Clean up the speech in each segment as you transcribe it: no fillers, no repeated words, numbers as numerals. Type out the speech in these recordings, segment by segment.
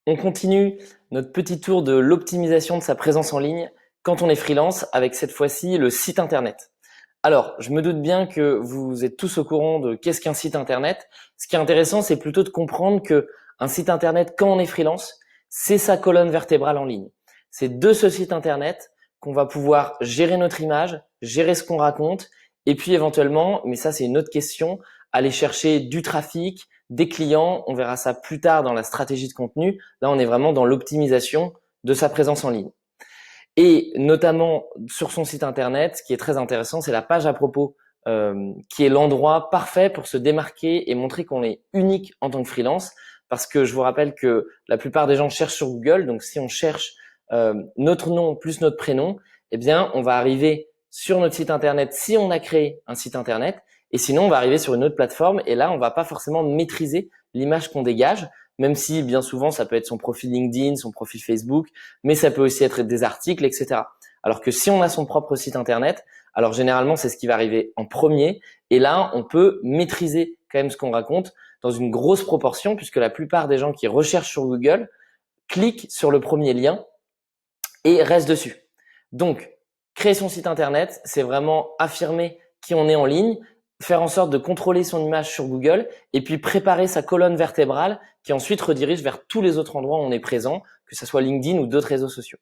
On continue notre petit tour de l'optimisation de sa présence en ligne quand on est freelance avec cette fois-ci le site internet. Alors, je me doute bien que vous êtes tous au courant de qu'est-ce qu'un site internet. Ce qui est intéressant, c'est plutôt de comprendre que un site internet, quand on est freelance, c'est sa colonne vertébrale en ligne. C'est de ce site internet qu'on va pouvoir gérer notre image, gérer ce qu'on raconte, et puis éventuellement, mais ça c'est une autre question, aller chercher du trafic, des clients. On verra ça plus tard dans la stratégie de contenu. Là, on est vraiment dans l'optimisation de sa présence en ligne. Et notamment sur son site internet, ce qui est très intéressant, c'est la page à propos, qui est l'endroit parfait pour se démarquer et montrer qu'on est unique en tant que freelance. Parce que je vous rappelle que la plupart des gens cherchent sur Google, donc si on cherche notre nom plus notre prénom, eh bien on va arriver sur notre site internet si on a créé un site internet, et sinon on va arriver sur une autre plateforme, et là on va pas forcément maîtriser l'image qu'on dégage, même si bien souvent ça peut être son profil LinkedIn, son profil Facebook, mais ça peut aussi être des articles, etc. Alors que si on a son propre site internet, alors généralement c'est ce qui va arriver en premier, et là on peut maîtriser quand même ce qu'on raconte dans une grosse proportion, puisque la plupart des gens qui recherchent sur Google cliquent sur le premier lien et restent dessus. Donc, créer son site internet, c'est vraiment affirmer qui on est en ligne, faire en sorte de contrôler son image sur Google et puis préparer sa colonne vertébrale qui ensuite redirige vers tous les autres endroits où on est présent, que ce soit LinkedIn ou d'autres réseaux sociaux.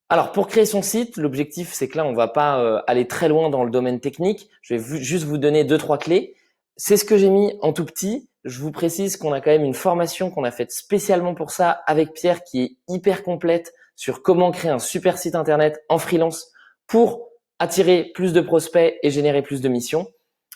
Alors, pour créer son site, l'objectif, c'est que là, on va pas aller très loin dans le domaine technique. Je vais juste vous donner 2-3 clés. C'est ce que j'ai mis en tout petit. Je vous précise qu'on a quand même une formation qu'on a faite spécialement pour ça avec Pierre qui est hyper complète sur comment créer un super site internet en freelance pour attirer plus de prospects et générer plus de missions.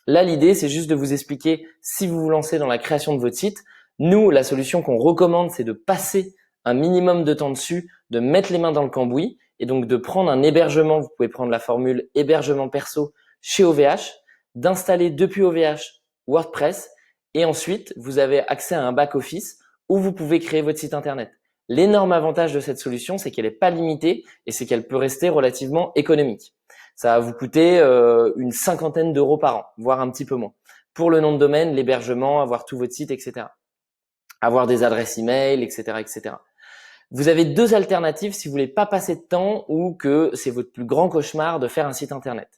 Là, l'idée, c'est juste de vous expliquer si vous vous lancez dans la création de votre site. Nous, la solution qu'on recommande, c'est de passer un minimum de temps dessus, de mettre les mains dans le cambouis et donc de prendre un hébergement. Vous pouvez prendre la formule hébergement perso chez OVH, d'installer depuis OVH WordPress et ensuite vous avez accès à un back-office où vous pouvez créer votre site internet. L'énorme avantage de cette solution, c'est qu'elle n'est pas limitée et c'est qu'elle peut rester relativement économique. Ça va vous coûter une cinquantaine d'euros par an, voire un petit peu moins. Pour le nom de domaine, l'hébergement, avoir tout votre site, etc. Avoir des adresses email, etc., etc. Vous avez deux alternatives si vous voulez pas passer de temps ou que c'est votre plus grand cauchemar de faire un site internet.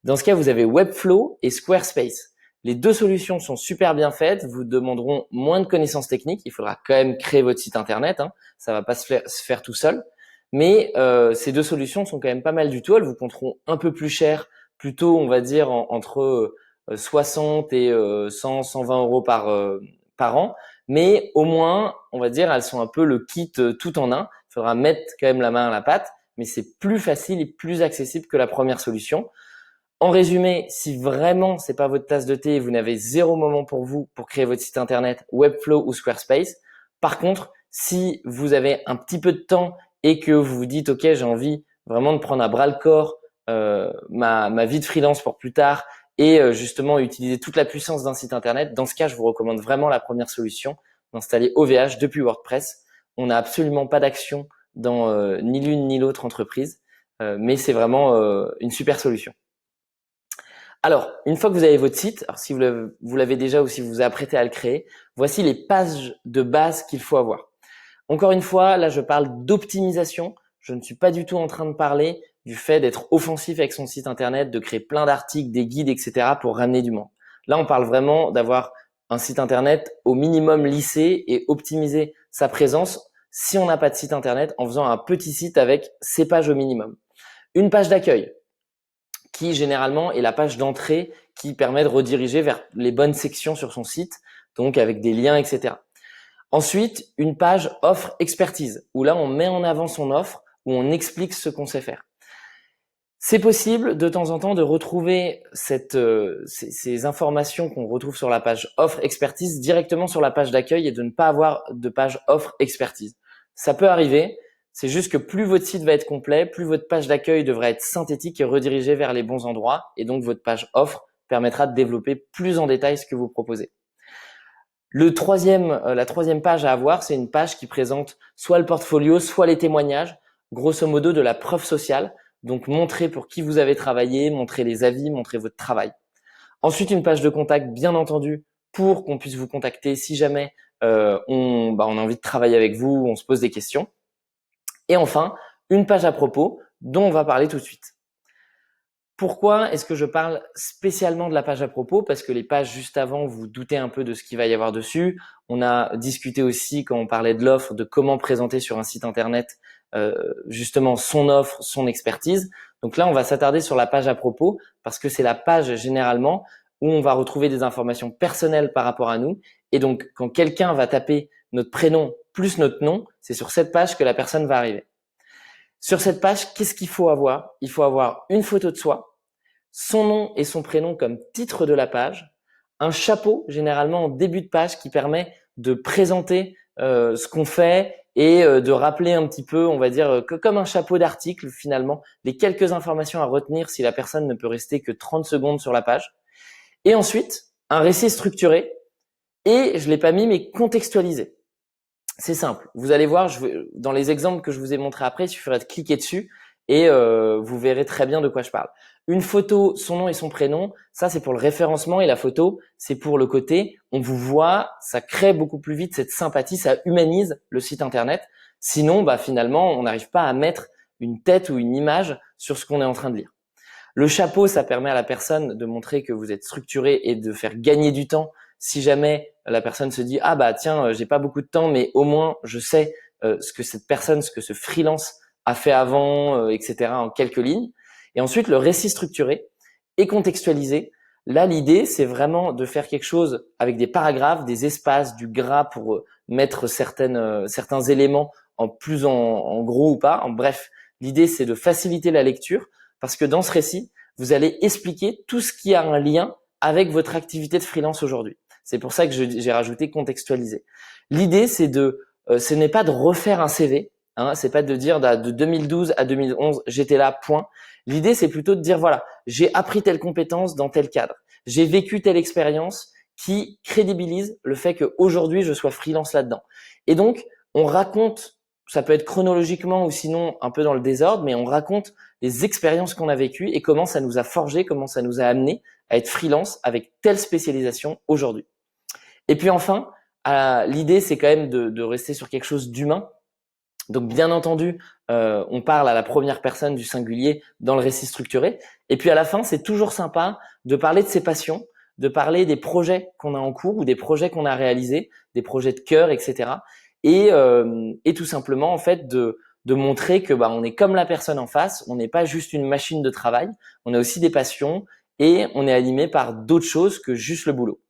Dans ce cas, vous avez Webflow et Squarespace. Les deux solutions sont super bien faites, vous demanderont moins de connaissances techniques. Il faudra quand même créer votre site internet, hein. Ça va pas se faire tout seul. Mais ces deux solutions sont quand même pas mal du tout. Elles vous coûteront un peu plus cher, plutôt on va dire entre 60 et 100, 120 euros par an. Mais au moins, on va dire, elles sont un peu le kit tout en un. Il faudra mettre quand même la main à la pâte, mais c'est plus facile et plus accessible que la première solution. En résumé, si vraiment c'est pas votre tasse de thé et vous n'avez zéro moment pour vous pour créer votre site internet, Webflow ou Squarespace. Par contre, si vous avez un petit peu de temps et que vous vous dites ok, j'ai envie vraiment de prendre à bras le corps ma vie de freelance pour plus tard et justement utiliser toute la puissance d'un site internet, dans ce cas, je vous recommande vraiment la première solution, d'installer OVH depuis WordPress. On n'a absolument pas d'action dans ni l'une ni l'autre entreprise, mais c'est vraiment une super solution. Alors, une fois que vous avez votre site, alors si vous l'avez déjà ou si vous vous apprêtez à le créer, voici les pages de base qu'il faut avoir. Encore une fois, là, je parle d'optimisation. Je ne suis pas du tout en train de parler du fait d'être offensif avec son site internet, de créer plein d'articles, des guides, etc. pour ramener du monde. Là, on parle vraiment d'avoir un site internet au minimum lissé et optimiser sa présence si on n'a pas de site internet en faisant un petit site avec ses pages au minimum. Une page d'accueil qui généralement est la page d'entrée qui permet de rediriger vers les bonnes sections sur son site, donc avec des liens, etc. Ensuite, une page offre expertise, où là, on met en avant son offre, où on explique ce qu'on sait faire. C'est possible de temps en temps de retrouver ces informations qu'on retrouve sur la page offre expertise directement sur la page d'accueil et de ne pas avoir de page offre expertise. Ça peut arriver, c'est juste que plus votre site va être complet, plus votre page d'accueil devra être synthétique et redirigée vers les bons endroits, et donc votre page offre permettra de développer plus en détail ce que vous proposez. La troisième page à avoir, c'est une page qui présente soit le portfolio, soit les témoignages, grosso modo de la preuve sociale. Donc, montrer pour qui vous avez travaillé, montrer les avis, montrer votre travail. Ensuite, une page de contact, bien entendu, pour qu'on puisse vous contacter si jamais on a envie de travailler avec vous, on se pose des questions. Et enfin, une page à propos dont on va parler tout de suite. Pourquoi est-ce que je parle spécialement de la page à propos? Parce que les pages juste avant, vous vous doutez un peu de ce qu'il va y avoir dessus. On a discuté aussi, quand on parlait de l'offre, de comment présenter sur un site internet justement son offre, son expertise. Donc là, on va s'attarder sur la page à propos parce que c'est la page généralement où on va retrouver des informations personnelles par rapport à nous. Et donc, quand quelqu'un va taper notre prénom plus notre nom, c'est sur cette page que la personne va arriver. Sur cette page, qu'est-ce qu'il faut avoir? Il faut avoir une photo de soi, son nom et son prénom comme titre de la page, un chapeau généralement en début de page qui permet de présenter ce qu'on fait et de rappeler un petit peu, on va dire, que comme un chapeau d'article finalement, les quelques informations à retenir si la personne ne peut rester que 30 secondes sur la page. Et ensuite, un récit structuré et, je l'ai pas mis, mais contextualisé. C'est simple. Vous allez voir, dans les exemples que je vous ai montrés après, il suffirait de cliquer dessus et vous verrez très bien de quoi je parle. Une photo, son nom et son prénom, ça c'est pour le référencement et la photo, c'est pour le côté, on vous voit, ça crée beaucoup plus vite cette sympathie, ça humanise le site internet. Sinon, finalement, on n'arrive pas à mettre une tête ou une image sur ce qu'on est en train de lire. Le chapeau, ça permet à la personne de montrer que vous êtes structuré et de faire gagner du temps. Si jamais la personne se dit tiens, j'ai pas beaucoup de temps, mais au moins je sais ce que cette personne, ce que ce freelance a fait avant, etc. en quelques lignes. Et ensuite le récit structuré et contextualisé. Là, l'idée c'est vraiment de faire quelque chose avec des paragraphes, des espaces, du gras pour mettre certains éléments en gros ou pas. Bref, l'idée c'est de faciliter la lecture parce que dans ce récit, vous allez expliquer tout ce qui a un lien avec votre activité de freelance aujourd'hui. C'est pour ça que j'ai rajouté contextualiser. L'idée, ce n'est pas de refaire un CV, c'est pas de dire de 2012 à 2011, j'étais là, point. L'idée, c'est plutôt de dire, voilà, j'ai appris telle compétence dans tel cadre. J'ai vécu telle expérience qui crédibilise le fait qu'aujourd'hui, je sois freelance là-dedans. Et donc, on raconte, ça peut être chronologiquement ou sinon un peu dans le désordre, mais on raconte les expériences qu'on a vécues et comment ça nous a forgé, comment ça nous a amené à être freelance avec telle spécialisation aujourd'hui. Et puis enfin, l'idée, c'est quand même de rester sur quelque chose d'humain. Donc bien entendu, on parle à la première personne du singulier dans le récit structuré. Et puis à la fin, c'est toujours sympa de parler de ses passions, de parler des projets qu'on a en cours ou des projets qu'on a réalisés, des projets de cœur, etc. Et tout simplement, en fait, de montrer que on est comme la personne en face, on n'est pas juste une machine de travail, on a aussi des passions et on est animé par d'autres choses que juste le boulot.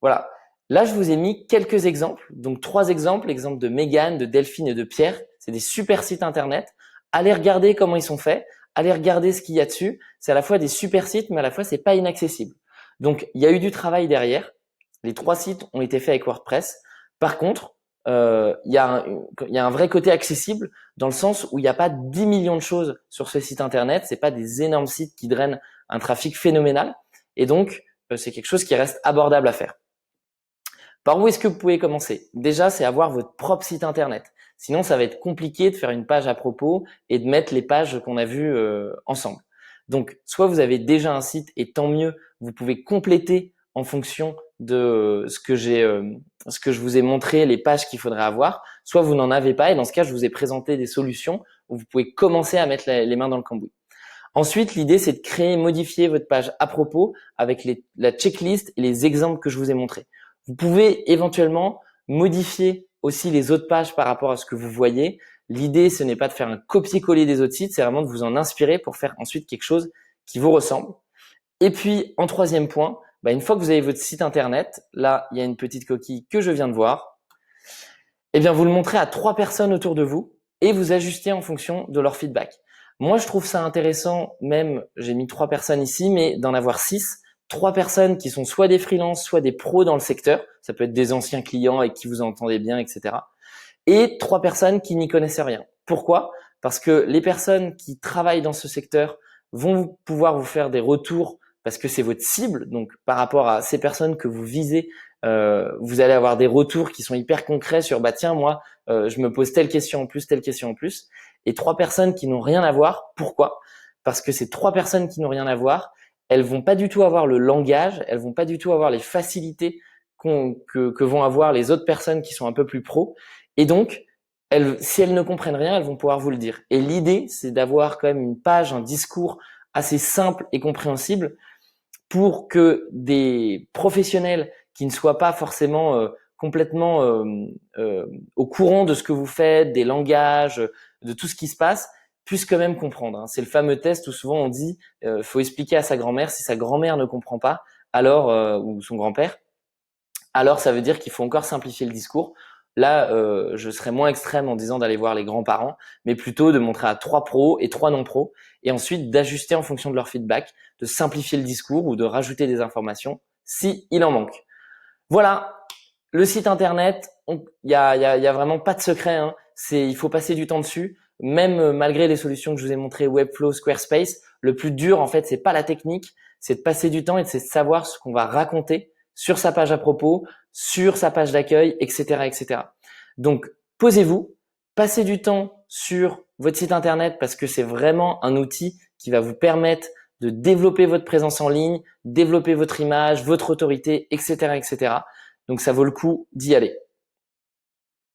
Voilà. Là, je vous ai mis quelques exemples. Donc, 3 exemples. L'exemple de Mégane, de Delphine et de Pierre. C'est des super sites internet. Allez regarder comment ils sont faits. Allez regarder ce qu'il y a dessus. C'est à la fois des super sites, mais à la fois, c'est pas inaccessible. Donc, il y a eu du travail derrière. Les 3 sites ont été faits avec WordPress. Par contre, il y a un vrai côté accessible dans le sens où il n'y a pas 10 millions de choses sur ce site internet. C'est pas des énormes sites qui drainent un trafic phénoménal. Et donc, c'est quelque chose qui reste abordable à faire. Par où est-ce que vous pouvez commencer? Déjà, c'est avoir votre propre site internet. Sinon, ça va être compliqué de faire une page à propos et de mettre les pages qu'on a vues ensemble. Donc, soit vous avez déjà un site et tant mieux, vous pouvez compléter en fonction de ce que je vous ai montré, les pages qu'il faudrait avoir. Soit vous n'en avez pas et dans ce cas, je vous ai présenté des solutions où vous pouvez commencer à mettre les mains dans le cambouis. Ensuite, l'idée, c'est de créer et modifier votre page à propos avec la checklist et les exemples que je vous ai montrés. Vous pouvez éventuellement modifier aussi les autres pages par rapport à ce que vous voyez. L'idée, ce n'est pas de faire un copier-coller des autres sites, c'est vraiment de vous en inspirer pour faire ensuite quelque chose qui vous ressemble. Et puis, en 3e point, une fois que vous avez votre site internet, là, il y a une petite coquille que je viens de voir, vous le montrez à 3 personnes autour de vous et vous ajustez en fonction de leur feedback. Moi, je trouve ça intéressant, même, j'ai mis 3 personnes ici, mais d'en avoir 6. 3 personnes qui sont soit des freelances, soit des pros dans le secteur. Ça peut être des anciens clients avec qui vous entendez bien, etc. Et 3 personnes qui n'y connaissent rien. Pourquoi? Parce que les personnes qui travaillent dans ce secteur vont pouvoir vous faire des retours parce que c'est votre cible. Donc, par rapport à ces personnes que vous visez, vous allez avoir des retours qui sont hyper concrets sur tiens, moi, je me pose telle question en plus, telle question en plus. Et 3 personnes qui n'ont rien à voir. Pourquoi? Parce que ces 3 personnes qui n'ont rien à voir, elles vont pas du tout avoir le langage, elles vont pas du tout avoir les facilités que vont avoir les autres personnes qui sont un peu plus pros. Et donc, si elles ne comprennent rien, elles vont pouvoir vous le dire. Et l'idée, c'est d'avoir quand même une page, un discours assez simple et compréhensible pour que des professionnels qui ne soient pas forcément complètement au courant de ce que vous faites, des langages, de tout ce qui se passe, puissent quand même comprendre. Hein. C'est le fameux test où souvent on dit faut expliquer à sa grand-mère. Si sa grand-mère ne comprend pas, alors ou son grand-père, alors ça veut dire qu'il faut encore simplifier le discours. Là, je serais moins extrême en disant d'aller voir les grands-parents, mais plutôt de montrer à 3 pros et 3 non-pros, et ensuite d'ajuster en fonction de leur feedback, de simplifier le discours ou de rajouter des informations si il en manque. Voilà, le site internet, il y a vraiment pas de secret. Hein. Il faut passer du temps dessus, même malgré les solutions que je vous ai montrées, Webflow, Squarespace. Le plus dur, en fait, c'est pas la technique, c'est de passer du temps et c'est de savoir ce qu'on va raconter sur sa page à propos, sur sa page d'accueil, etc., etc. Donc, posez-vous, passez du temps sur votre site internet parce que c'est vraiment un outil qui va vous permettre de développer votre présence en ligne, développer votre image, votre autorité, etc., etc. Donc, ça vaut le coup d'y aller.